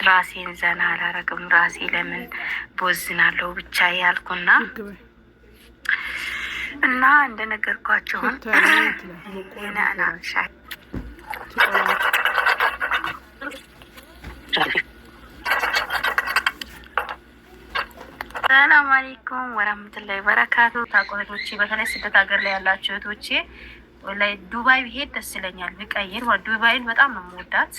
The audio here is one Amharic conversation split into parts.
ራሴን ዘና አላረግም። ራሴ ለምን ቦዝናለሁ ብቻ ያልኩና እና እንደነገርኳችሁን ሰላም አለይኩም ወራህመቱላሂ ወበረካቱ። ታቆቶቼ በተለይ ስደት ሀገር ላይ ያላችሁ እህቶቼ ወላሂ ዱባይ ብሄድ ደስ ይለኛል። ብቀይር ዱባይን በጣም ነው የምወዳት።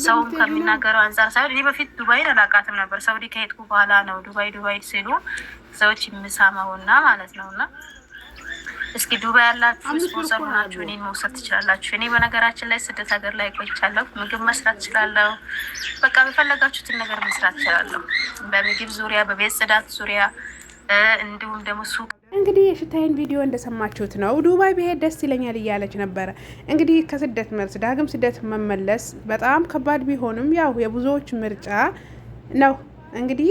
ሰውም ከሚናገረው አንጻር ሳይሆን እኔ በፊት ዱባይን አላውቃትም ነበር። ሳውዲ ከሄድኩ በኋላ ነው ዱባይ ሲሉ ሰዎች የምሰማውና ማለት ነውና እስኪ ዱባይ ያላችሁ ስፖንሰር ሆናችሁ እኔን መውሰድ ትችላላችሁ። እኔ በነገራችን ላይ ስደት ሀገር ላይ ቆይቻለሁ። ምግብ መስራት እችላለሁ። በቃ በፈለጋችሁትን ነገር መስራት እችላለሁ። በምግብ ዙሪያ፣ በቤት ጽዳት ዙሪያ እንዲሁም ደግሞ ሱቅ። እንግዲህ የሽታዬን ቪዲዮ እንደሰማችሁት ነው። ዱባይ ብሄድ ደስ ይለኛል እያለች ነበረ። እንግዲህ ከስደት መልስ ዳግም ስደት መመለስ በጣም ከባድ ቢሆንም ያው የብዙዎች ምርጫ ነው። እንግዲህ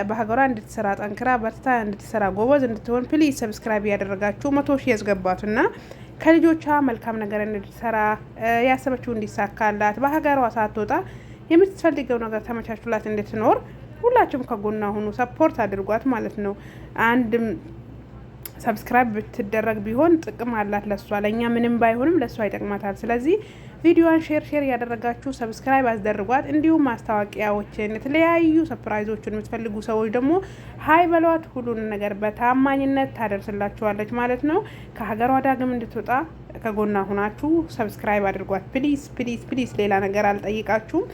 በሀገሯ እንድትሰራ ጠንክራ በርታ እንድትሰራ ጎበዝ እንድትሆን ፕሊዝ ሰብስክራይብ ያደረጋችሁ 100 ሺህ ያስገባቱና ከልጆቿ መልካም ነገር እንድትሰራ ያሰበችው እንዲሳካላት በሀገሯ ሳትወጣ የምትፈልገው ነገር ተመቻችላት እንድትኖር ሁላችሁም ከጎኗ ሁኑ፣ ሰፖርት አድርጓት ማለት ነው። አንድም ሰብስክራይብ ብትደረግ ቢሆን ጥቅም አላት ለሷ፣ ለኛ ምንም ባይሆንም ለሷ ይጠቅማታል። ስለዚህ ቪዲዮዋን ሼር ያደረጋችሁ ሰብስክራይብ አስደርጓት። እንዲሁም ማስታወቂያዎችን የተለያዩ ሰርፕራይዞችን የምትፈልጉ ሰዎች ደግሞ ሀይ በሏት። ሁሉን ነገር በታማኝነት ታደርስላችኋለች ማለት ነው። ከሀገሯ ዳግም እንድትወጣ ከጎና ሁናችሁ ሰብስክራይብ አድርጓት ፕሊዝ። ሌላ ነገር አልጠይቃችሁም።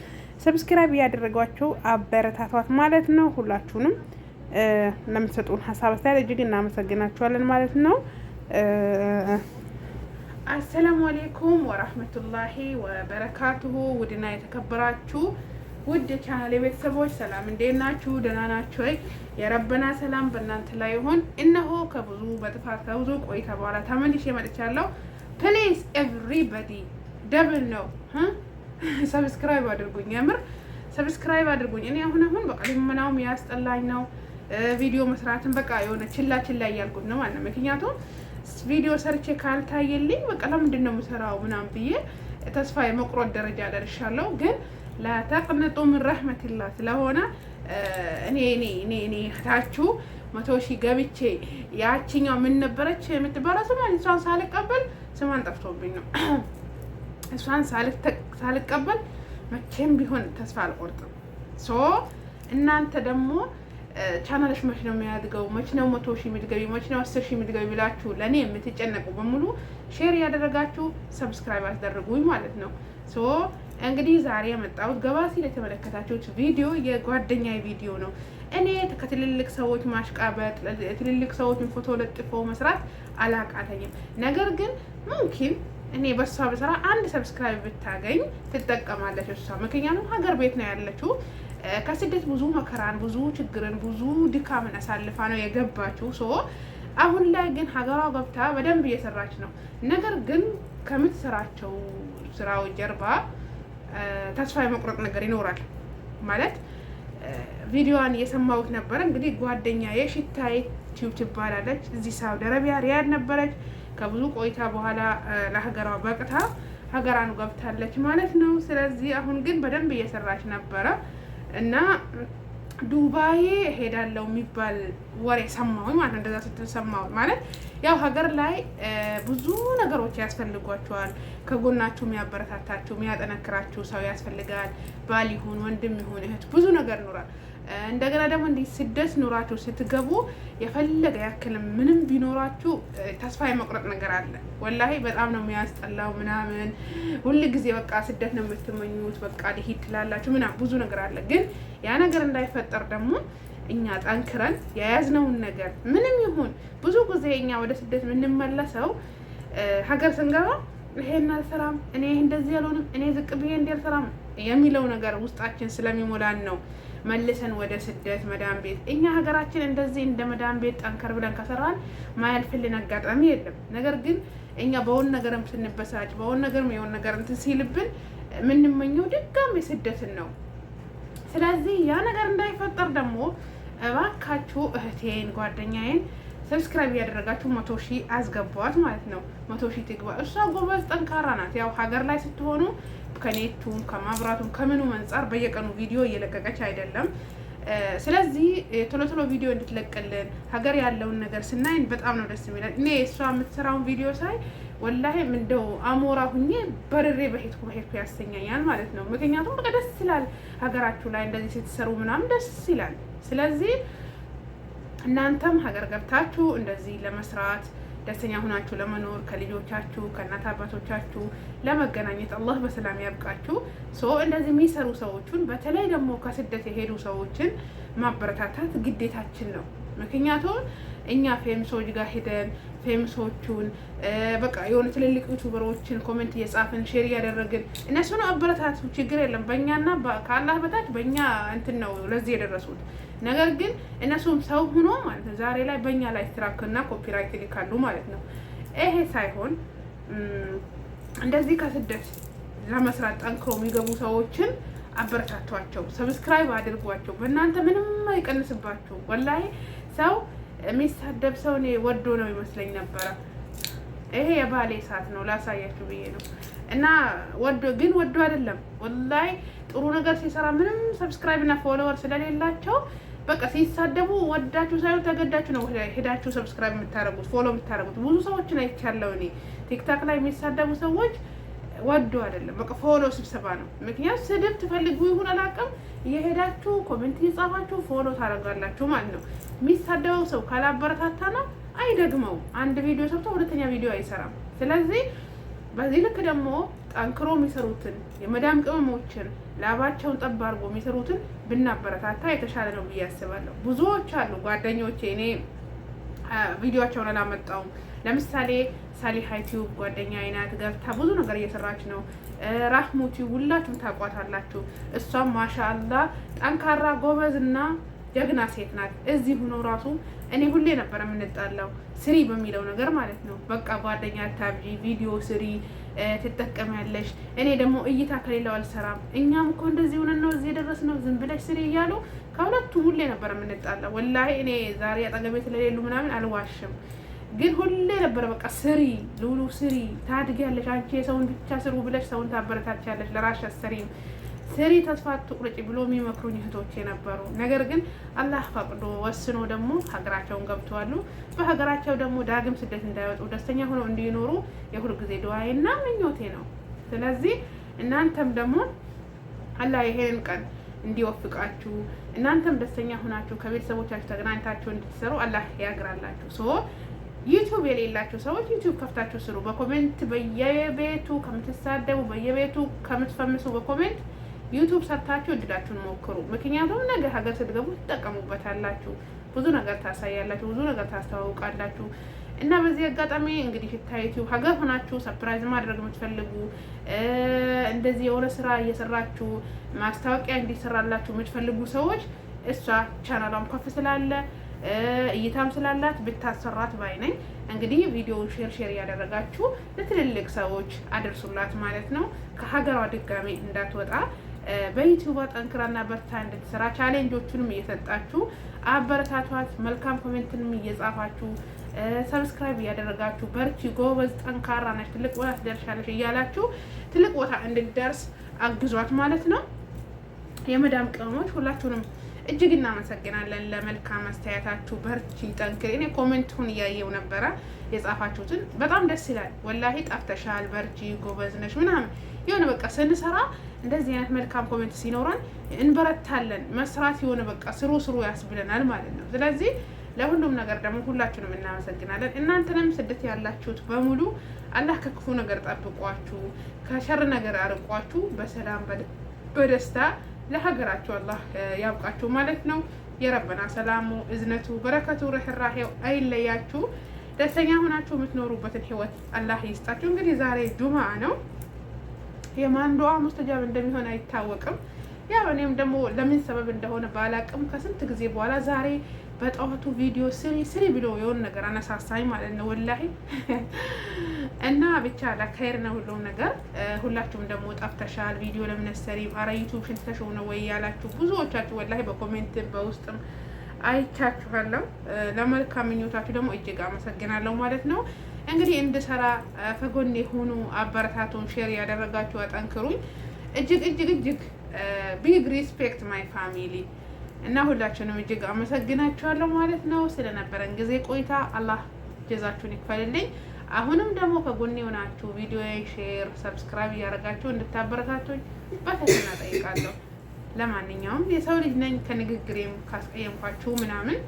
ሰብስክራይብ ያደረጓችሁ አበረታቷት ማለት ነው። ሁላችሁንም ለምትሰጡን ሀሳብ አስተያየት እጅግ እናመሰግናችኋለን ማለት ነው። አሰላሙ አሌይኩም ወራህመቱላሂ ወበረካቱሁ። ውድና የተከበራችሁ ውድ ቻናል ቤተሰቦች ሰላም፣ እንዴት ናችሁ? ደህና ናችሁ ወይ? የረበና ሰላም በእናንተ ላይ ይሁን። እነሆ ከብዙ ቆይታ በኋላ ተመልሼ መጥቻለሁ። ፕሊዝ ኤቭሪባዲ ደብል ነው ሰብስክራይብ አድርጉኝ። የምር ሰብስክራይብ አድርጉኝ። እኔ አሁን በቃ ልመናውም ያስጠላኝ ነው። ቪዲዮ መስራትን በቃ የሆነ ችላ እያልኩት ነው ማለት ነው። ምክንያቱም ቪዲዮ ሰርቼ ካልታየልኝ በቃ ለምንድን ነው የምሰራው ምናምን ብዬ ተስፋ የመቁረጥ ደረጃ ደርሻለሁ። ግን ላተቅንጡ ምን ረህመቲላህ ስለሆነ እኔ እህታችሁ 100 ሺህ ገብቼ ያቺኛው ምን ነበረች የምትባለው እሷን ሳልቀበል ስሟን ጠፍቶብኝ ነው። እሷን ሳልቀበል መቼም ቢሆን ተስፋ አልቆርጥም። እናንተ ደግሞ ቻናልሽ መች ነው የሚያድገው፣ መች ነው 100 ሺህ የምትገቢ፣ መች ነው 10 ሺህ የምትገቢ ብላችሁ ለእኔ የምትጨነቁ በሙሉ ሼር ያደረጋችሁ ሰብስክራይብ አስደርጉኝ ማለት ነው። እንግዲህ ዛሬ የመጣሁት ገባ ሲል የተመለከታችሁት ቪዲዮ የጓደኛ ቪዲዮ ነው። እኔ ከትልልቅ ሰዎች ማሽቃበጥ፣ ትልልቅ ሰዎችን ፎቶ ለጥፎ መስራት አላቃተኝም። ነገር ግን ሙምኪን እኔ በሷ በስራ አንድ ሰብስክራይብ ብታገኝ ትጠቀማለች እሷ። ምክንያቱም ሀገር ቤት ነው ያለችው። ከስደት ብዙ መከራን፣ ብዙ ችግርን፣ ብዙ ድካምን አሳልፋ ነው የገባችው። አሁን ላይ ግን ሀገሯ ገብታ በደንብ እየሰራች ነው። ነገር ግን ከምትሰራቸው ስራዎች ጀርባ ተስፋ የመቁረጥ ነገር ይኖራል ማለት ቪዲዮዋን እየሰማሁት ነበረ። እንግዲህ ጓደኛዬ ሽታዬ ቲዩብ ትባላለች። እዚህ ሳውዲ አረቢያ ሪያድ ነበረች። ከብዙ ቆይታ በኋላ ለሀገሯ በቅታ ሀገሯን ገብታለች ማለት ነው። ስለዚህ አሁን ግን በደንብ እየሰራች ነበረ እና ዱባይ ሄዳለው የሚባል ወሬ ሰማሁኝ ማለት እንደዛ ስትል ሰማሁኝ ማለት ያው ሀገር ላይ ብዙ ነገሮች ያስፈልጓቸዋል። ከጎናችሁ የሚያበረታታችሁ የሚያጠነክራችሁ ሰው ያስፈልጋል። ባል ይሁን ወንድም ይሁን እህት ብዙ ነገር ኖራል። እንደገና ደግሞ እንዲህ ስደት ኖራችሁ ስትገቡ የፈለገ ያክል ምንም ቢኖራችሁ ተስፋ የመቁረጥ ነገር አለ። ወላሂ በጣም ነው የሚያስጠላው ምናምን። ሁል ጊዜ በቃ ስደት ነው የምትመኙት፣ በቃ ሊሄድ ትላላችሁ ምናምን ብዙ ነገር አለ። ግን ያ ነገር እንዳይፈጠር ደግሞ እኛ ጠንክረን የያዝነውን ነገር ምንም ይሁን ብዙ ጊዜ እኛ ወደ ስደት የምንመለሰው ሀገር ስንገባ ይሄን አልሰራም፣ እኔ እንደዚህ ያልሆንም፣ እኔ ዝቅ ብዬ እንዳልሰራም የሚለው ነገር ውስጣችን ስለሚሞላን ነው መልሰን ወደ ስደት መዳን ቤት። እኛ ሀገራችን እንደዚህ እንደ መዳን ቤት ጠንከር ብለን ከሰራን ማያልፍልን አጋጣሚ የለም። ነገር ግን እኛ በሆነ ነገርም ስንበሳጭ በሆነ ነገርም የሆነ ነገር እንትን ሲልብን የምንመኘው ድጋሜ ስደትን ነው። ስለዚህ ያ ነገር እንዳይፈጠር ደግሞ እባካችሁ እህቴን ጓደኛዬን ሰብስክራይብ ያደረጋችሁ 100 ሺህ አስገቧት ማለት ነው። 100 ሺህ ትግባ። እሷ ጎበዝ ጠንካራ ናት። ያው ሀገር ላይ ስትሆኑ ከኔቱም ከማብራቱም ከምኑ አንፃር በየቀኑ ቪዲዮ እየለቀቀች አይደለም። ስለዚህ ቶሎ ቶሎ ቪዲዮ እንድትለቅልን ሀገር ያለውን ነገር ስናይን በጣም ነው ደስ የሚለን። እኔ እሷ የምትሰራውን ቪዲዮ ሳይ ወላሂ እንደው አሞራ ሁኜ በርሬ በሄድኩ ያሰኛኛል ማለት ነው። ምክንያቱም በቃ ደስ ይላል ሀገራችሁ ላይ እንደዚህ ስትሰሩ ምናምን ደስ ይላል። ስለዚህ እናንተም ሀገር ገብታችሁ እንደዚህ ለመስራት ደስተኛ ሆናችሁ ለመኖር ከልጆቻችሁ ከእናት አባቶቻችሁ ለመገናኘት አላህ በሰላም ያብቃችሁ። እንደዚህ የሚሰሩ ሰዎችን በተለይ ደግሞ ከስደት የሄዱ ሰዎችን ማበረታታት ግዴታችን ነው። ምክንያቱም እኛ ፌምሶች ጋር ሄደን ፌምሶቹን በቃ የሆነ ትልልቅ ዩቱበሮችን ኮሜንት እየጻፍን ሼር እያደረግን እነሱን አበረታቱ፣ ችግር የለም። በእኛና ከአላህ በታች በእኛ እንትን ነው ለዚህ የደረሱት። ነገር ግን እነሱም ሰው ሆኖ ማለት ነው ዛሬ ላይ በእኛ ላይ ስትራክና ኮፒራይት ይልካሉ ማለት ነው። ይሄ ሳይሆን እንደዚህ ከስደት ለመስራት ጠንክሮ የሚገቡ ሰዎችን አበረታቷቸው፣ ሰብስክራይብ አድርጓቸው። በእናንተ ምንም አይቀንስባችሁ። ወላሂ ሰው የሚሳደብ ሰው እኔ ወዶ ነው ይመስለኝ ነበረ። ይሄ የባሌ ሰዓት ነው ላሳያችሁ ብዬ ነው። እና ወዶ አይደለም ወላሂ ጥሩ ነገር ሲሰራ ምንም ሰብስክራይብ እና ፎሎወር ስለሌላቸው በቃ ሲሳደቡ ወዳችሁ ሳይሆን ተገዳችሁ ነው ሄዳችሁ ሰብስክራይብ የምታረጉት ፎሎ የምታረጉት። ብዙ ሰዎችን አይቻለሁ እኔ ቲክታክ ላይ የሚሳደቡ ሰዎች ወዶ አይደለም በቃ ፎሎ ስብሰባ ነው። ምክንያቱም ስድብ ትፈልጉ ይሁን አላውቅም፣ እየሄዳችሁ ኮሜንት እየጻፋችሁ ፎሎ ታደርጋላችሁ ማለት ነው። የሚሳደበው ሰው ካላበረታታ ነው አይደግመው። አንድ ቪዲዮ ሰርቶ ሁለተኛ ቪዲዮ አይሰራም። ስለዚህ በዚህ ልክ ደግሞ ጠንክሮ የሚሰሩትን የመዳም ቅመሞችን ላባቸውን ጠብ አድርጎ የሚሰሩትን ብናበረታታ የተሻለ ነው ብዬ አስባለሁ። ብዙዎች አሉ ጓደኞቼ፣ እኔ ቪዲዮቸውን አላመጣውም። ለምሳሌ ሳሊሃ ዩቲዩብ ጓደኛ አይናት ገብታ ብዙ ነገር እየሰራች ነው። ራህሙቲ ሁላችሁም ታቋታላችሁ። እሷም ማሻአላህ ጠንካራ ጎበዝና ጀግና ሴት ናት። እዚህ ሆኖ ራሱ እኔ ሁሌ ነበር የምንጣላው ስሪ በሚለው ነገር ማለት ነው። በቃ ጓደኛ ታብጂ ቪዲዮ ስሪ ትጠቀሚያለሽ፣ እኔ ደግሞ እይታ ከሌለው አልሰራም፣ እኛም እኮ እንደዚህ ሆነን ነው እዚህ የደረስነው፣ ዝም ብለሽ ስሪ እያሉ ከሁለቱም ሁሌ ነበር የምንጣላው። ወላሂ እኔ ዛሬ አጠገቤ ስለሌሉ ምናምን አልዋሽም፣ ግን ሁሌ ነበረ በቃ ስሪ ሉሉ ስሪ፣ ታድጊያለሽ፣ አንቺ የሰውን ብቻ ስሩ ብለሽ ሰውን ታበረታቻለሽ፣ ለራስሽ አትሰሪም፣ ስሪ ተስፋ አትቁረጪ ብሎ የሚመክሩኝ እህቶቼ ነበሩ። ነገር ግን አላህ ፈቅዶ ወስኖ ደግሞ ሀገራቸውን ገብተዋሉ። በሀገራቸው ደግሞ ዳግም ስደት እንዳይወጡ ደስተኛ ሆነው እንዲኖሩ የሁል ጊዜ ዱዓዬና ምኞቴ ነው። ስለዚህ እናንተም ደግሞ አላህ ይሄንን ቀን እንዲወፍቃችሁ እናንተም ደስተኛ ሆናችሁ ከቤተሰቦቻችሁ ተገናኝታችሁ እንድትሰሩ አላህ ያግራላችሁ። ዩቲዩብ የሌላችሁ ሰዎች ዩቲዩብ ከፍታችሁ ስሩ። በኮሜንት በየቤቱ ከምትሳደቡ በየቤቱ ከምትፈምሱ በኮሜንት ዩቲዩብ ሰርታችሁ እድላችሁን ሞክሩ። ምክንያቱም ነገ ሀገር ስትገቡ ትጠቀሙበታላችሁ፣ ብዙ ነገር ታሳያላችሁ፣ ብዙ ነገር ታስተዋውቃላችሁ። እና በዚህ አጋጣሚ እንግዲህ ሽታ ዩቲዩብ ሀገር ሆናችሁ ሰርፕራይዝ ማድረግ የምትፈልጉ እንደዚህ የሆነ ስራ እየሰራችሁ ማስታወቂያ እንዲሰራላችሁ የምትፈልጉ ሰዎች እሷ ቻናሏም ከፍ ስላለ እይታም ስላላት ብታሰራት ባይ ነኝ። እንግዲህ ቪዲዮውን ሼር እያደረጋችሁ ለትልልቅ ሰዎች አድርሱላት ማለት ነው። ከሀገሯ ድጋሜ እንዳትወጣ በዩቲዩብ ጠንክራና በርታ እንድትሰራ ቻሌንጆቹንም እየሰጣችሁ አበረታቷት። መልካም ኮሜንትንም እየጻፋችሁ ሰብስክራይብ እያደረጋችሁ በርቺ፣ ጎበዝ፣ ጠንካራ ነች፣ ትልቅ ቦታ ትደርሻለች እያላችሁ ትልቅ ቦታ እንድትደርስ አግዟት ማለት ነው። የመዳም ቅመሞች ሁላችሁንም እጅግ እናመሰግናለን ለመልካም አስተያየታችሁ። በርቺ፣ ጠንክሪ። እኔ ኮሜንቱን እያየው ነበረ የጻፋችሁትን በጣም ደስ ይላል። ወላሂ ጠፍተሻል፣ በርቺ፣ ጎበዝ ነሽ ምናምን የሆነ በቃ ስንሰራ እንደዚህ አይነት መልካም ኮሜንት ሲኖረን እንበረታለን። መስራት የሆነ በቃ ስሩ ያስብለናል ማለት ነው። ስለዚህ ለሁሉም ነገር ደግሞ ሁላችሁንም እናመሰግናለን። እናንተንም ስደት ያላችሁት በሙሉ አላህ ከክፉ ነገር ጠብቋችሁ ከሸር ነገር አርቋችሁ በሰላም በደስታ ለሀገራችሁ አላህ ያብቃችሁ ማለት ነው። የረበና ሰላሙ እዝነቱ በረከቱ ርህራሄው አይለያችሁ። ደስተኛ ሆናችሁ የምትኖሩበትን ህይወት አላህ ይስጣችሁ። እንግዲህ ዛሬ ጁምዓ ነው። የማን ዱዓ ሙስተጃብ እንደሚሆን አይታወቅም። ያው እኔም ደግሞ ለምን ሰበብ እንደሆነ ባላቅም ከስንት ጊዜ በኋላ ዛሬ በጠዋቱ ቪዲዮ ስሪ ብሎ የሆነ ነገር አነሳሳኝ ማለት ነው ወላሂ። እና ብቻ ለኸይር ነው ሁሉም ነገር። ሁላችሁም ደግሞ ጠፍተሻል ቪዲዮ ለምን ሰሪም አረ ዩቲዩብ ሽንተሽ ነው ወይ ያላችሁ ብዙዎቻችሁ ወላሂ በኮሜንት በውስጥም አይቻችኋለሁ። ለመልካም ምኞታችሁ ደግሞ እጅግ አመሰግናለሁ ማለት ነው። እንግዲህ እንድሰራ ከጎኔ ሆኑ፣ አበረታቱን፣ ሼር ያደረጋችሁ አጠንክሩኝ። እጅግ ቢግ ሪስፔክት ማይ ፋሚሊ እና ሁላችሁንም እጅግ አመሰግናችኋለሁ ማለት ነው ስለነበረን ጊዜ ቆይታ። አላህ ጀዛችሁን ይክፈልልኝ። አሁንም ደግሞ ከጎኔ ሆናችሁ ቪዲዮ ሼር፣ ሰብስክራይብ እያደረጋችሁ እንድታበረታቱኝ በትህትና እጠይቃለሁ። ለማንኛውም የሰው ልጅ ነኝ፣ ከንግግሬም ካስቀየምኳችሁ ምናምን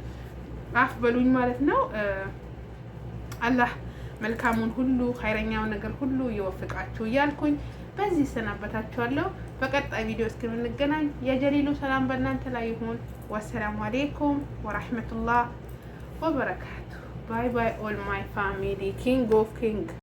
አፍ በሉኝ ማለት ነው። አላህ መልካሙን ሁሉ ኸይረኛውን ነገር ሁሉ ይወፍቃችሁ እያልኩኝ በዚህ ሰናበታችኋለሁ። በቀጣይ ቪዲዮ እስከምንገናኝ የጀሊሉ ሰላም በእናንተ ላይ ይሁን። ወሰላሙ አሌይኩም ወራህመቱላህ ወበረካቱ። ባይ ባይ ኦል ማይ ፋሚሊ ኪንግ ኦፍ ኪንግ